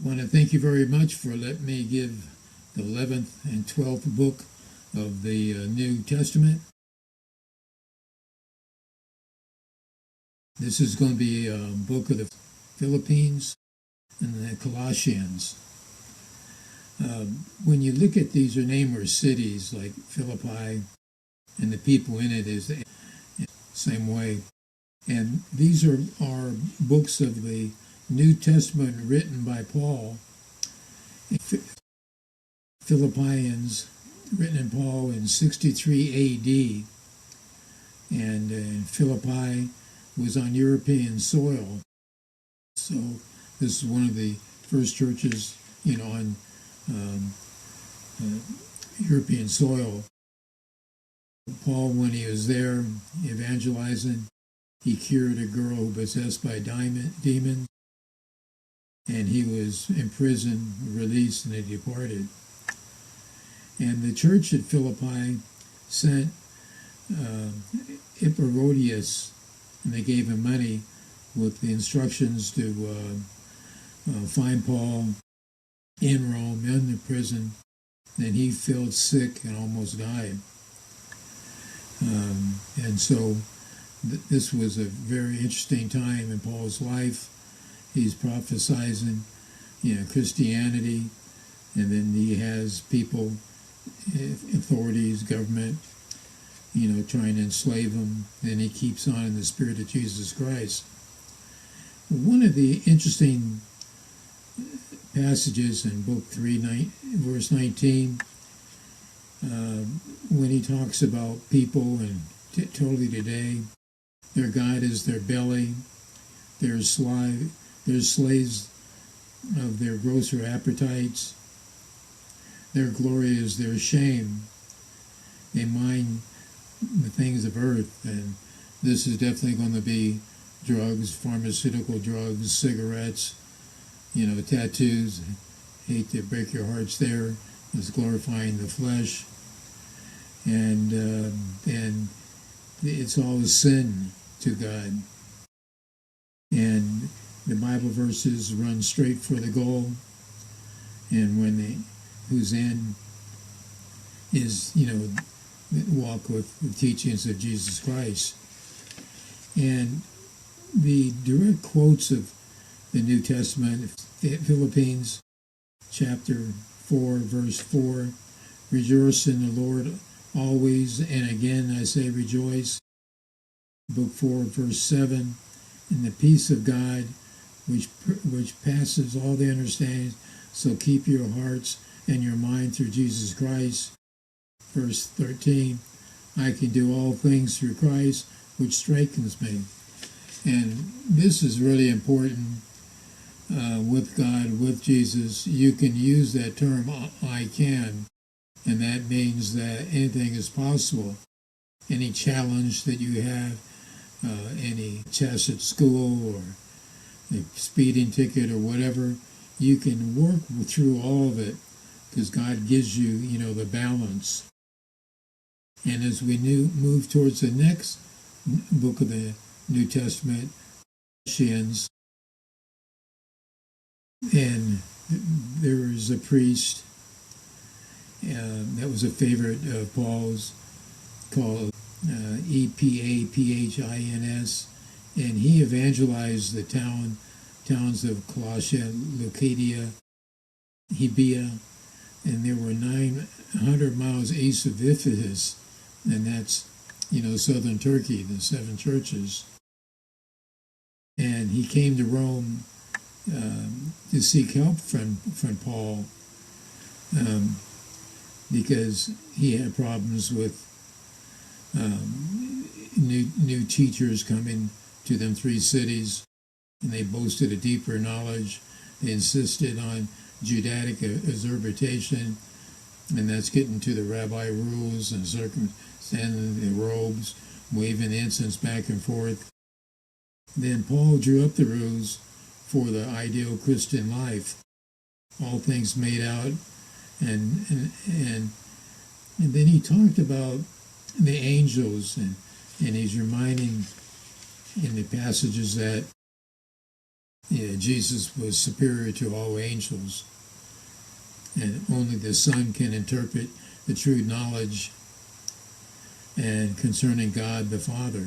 I want to thank you very much for letting me give the 11th and 12th book of the New Testament. This is going to be a book of the Philippines and the Colossians. When you look at these, are named cities like Philippi, and the people in it is the same way. And these are books of the New Testament written by Paul. Philippians, written in Paul in 63 A.D. And Philippi was on European soil. So this is one of the first churches, on European soil. Paul, when he was there evangelizing, he cured a girl who was possessed by demons, and he was in prison, released, and he departed. And the church at Philippi sent Epaphroditus, and they gave him money with the instructions to find Paul in Rome, in the prison. Then he fell sick and almost died. And so this was a very interesting time in Paul's life. He's prophesizing, Christianity, and then he has people, authorities, government, trying to enslave him. Then he keeps on in the spirit of Jesus Christ. One of the interesting passages in Book 3, verse 19, when he talks about people and totally today, their God is their belly, they're slaves of their grosser appetites, their glory is their shame. They mind the things of earth, and this is definitely going to be drugs, pharmaceutical drugs, cigarettes, tattoos. Hate to break your hearts there. It's glorifying the flesh, and it's all a sin to God. And the Bible verses run straight for the goal, and whose end is walk with the teachings of Jesus Christ. And the direct quotes of the New Testament, Philippians chapter 4, verse 4, rejoice in the Lord always, and again I say rejoice. Book 4, verse 7, in the peace of God, which passes all the understanding, so keep your hearts and your mind through Jesus Christ. Verse 13, I can do all things through Christ, which strengthens me. And this is really important with God, with Jesus. You can use that term, I can, and that means that anything is possible. Any challenge that you have, any test at school or a speeding ticket or whatever, you can work through all of it because God gives you, the balance. And as we move towards the next book of the New Testament, Colossians, and there is a priest that was a favorite of Paul's called Epaphras, and he evangelized the towns of Colossia, Leucadia, Hebea, and there were 900 miles east of Ephesus, and that's, southern Turkey, the 7 churches. And he came to Rome to seek help from Paul because he had problems with new teachers coming to them 3 cities, and they boasted a deeper knowledge. They insisted on Judaic interpretation, and that's getting to the rabbi rules and circumstanding the robes, waving the incense back and forth. Then Paul drew up the rules for the ideal Christian life, all things made out, and then he talked about the angels, and he's reminding in the passages that Jesus was superior to all angels, and only the Son can interpret the true knowledge and concerning God the Father.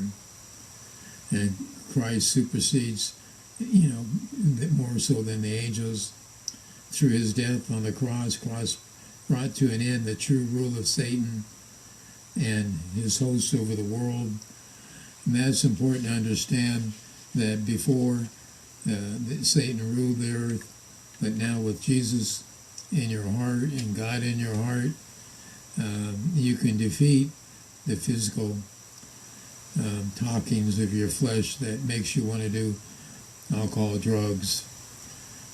And Christ supersedes, more so than the angels. Through his death on the cross, Christ brought to an end the true rule of Satan and his hosts over the world. And that's important to understand, that before Satan ruled the earth, but now with Jesus in your heart and God in your heart, you can defeat the physical talkings of your flesh that makes you want to do alcohol, drugs,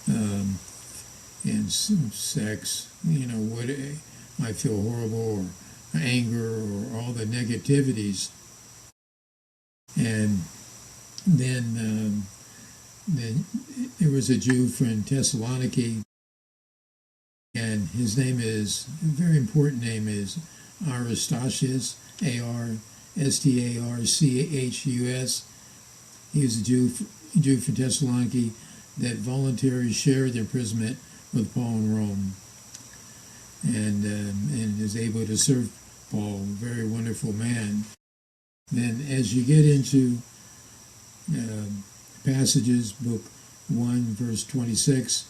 and sex, what might feel horrible, or anger, or all the negativities. And then there was a Jew from Thessaloniki, and his name is, a very important name is Aristarchus, Arstarchus. He was a Jew from Thessaloniki that voluntarily shared the imprisonment with Paul in Rome, and is able to serve Paul. Very wonderful man. Then, as you get into passages, book 1, verse 26,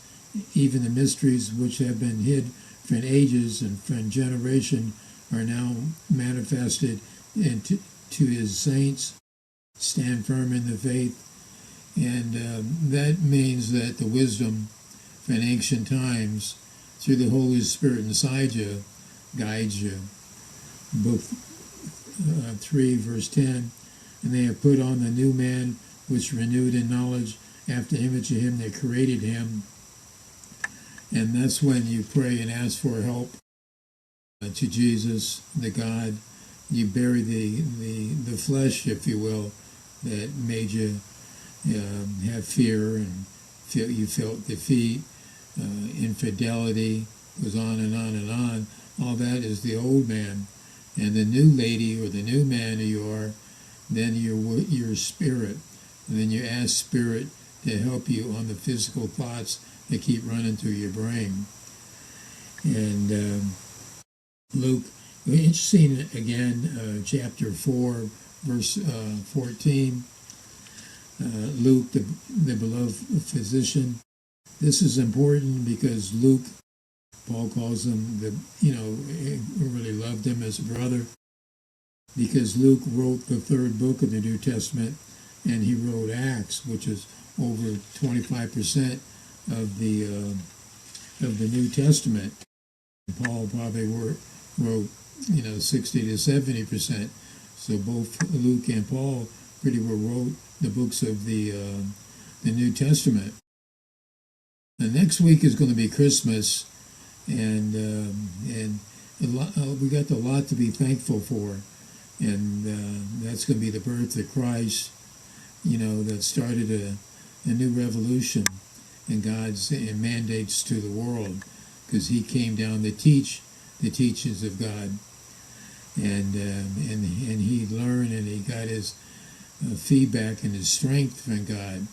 even the mysteries which have been hid from ages and from generation are now manifested to his saints. Stand firm in the faith. And that means that the wisdom from ancient times, through the Holy Spirit inside you, guides you. Book 3, verse 10, and they have put on the new man, which renewed in knowledge after the image of him that created him. And that's when you pray and ask for help to Jesus, the God. You bury the flesh, if you will, that made you have fear, and you felt defeat, infidelity, goes on and on and on. All that is the old man. And the new lady or the new man who you are, then your spirit. And then you ask spirit to help you on the physical thoughts that keep running through your brain. And Luke, interesting again, chapter 4, verse 14. Luke, the beloved physician. This is important because Luke, Paul calls him really loved him as a brother, because Luke wrote the third book of the New Testament, and he wrote Acts, which is over 25% of the New Testament. Paul probably wrote 60 to 70%. So both Luke and Paul pretty well wrote the books of the New Testament. The next week is going to be Christmas, and we got a lot to be thankful for, and that's going to be the birth of Christ. That started a new revolution in God's mandates to the world, because he came down to teach the teachings of God, and he learned, and he got his feedback and his strength from God.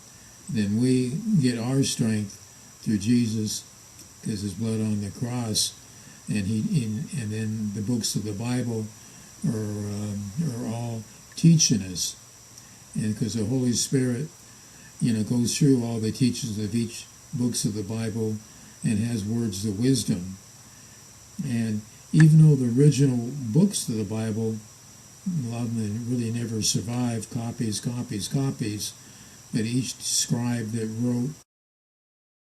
Then we get our strength through Jesus, because his blood on the cross, and then the books of the Bible are all teaching us, and because the Holy Spirit, goes through all the teachings of each books of the Bible and has words of wisdom. And even though the original books of the Bible, a lot of them really never survived, copies, but each scribe that wrote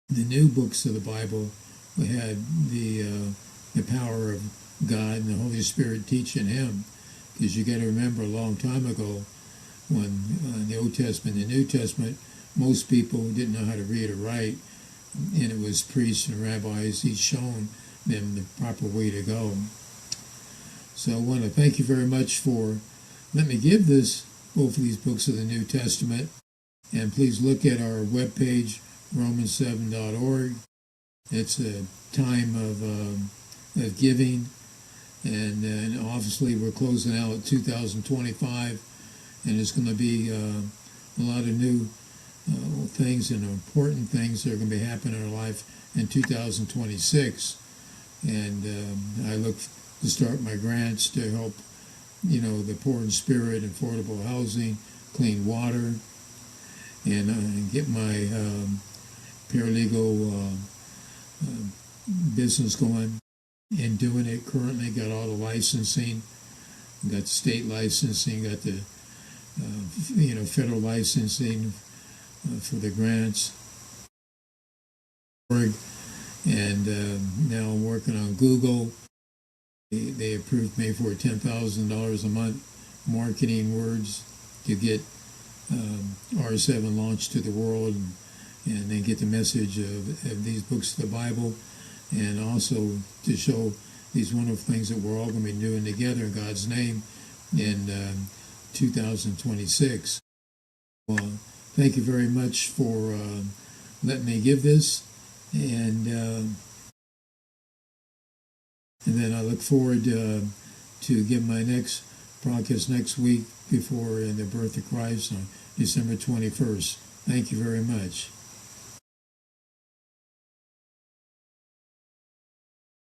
the new books of the Bible had the power of God and the Holy Spirit teaching him. Because you got to remember, a long time ago, when the Old Testament and the New Testament, most people didn't know how to read or write, and it was priests and rabbis, each showing them the proper way to go. So I want to thank you very much for letting me give both of these books of the New Testament. And please look at our webpage, Romans7.org. It's a time of giving, and obviously we're closing out 2025, and it's going to be a lot of new things and important things that are going to be happening in our life in 2026. And I look to start my grants to help, the poor in spirit, affordable housing, clean water, and get my paralegal business going. And doing it currently, got all the licensing, got the state licensing, got the federal licensing for the grants. And now I'm working on Google. They approved me for $10,000 a month marketing words to get R7 launched to the world, and then get the message of these books of the Bible, and also to show these wonderful things that we're all going to be doing together in God's name in 2026. Well, thank you very much for letting me give this, and then I look forward to give my next broadcast next week before the birth of Christ on December 21st. Thank you very much.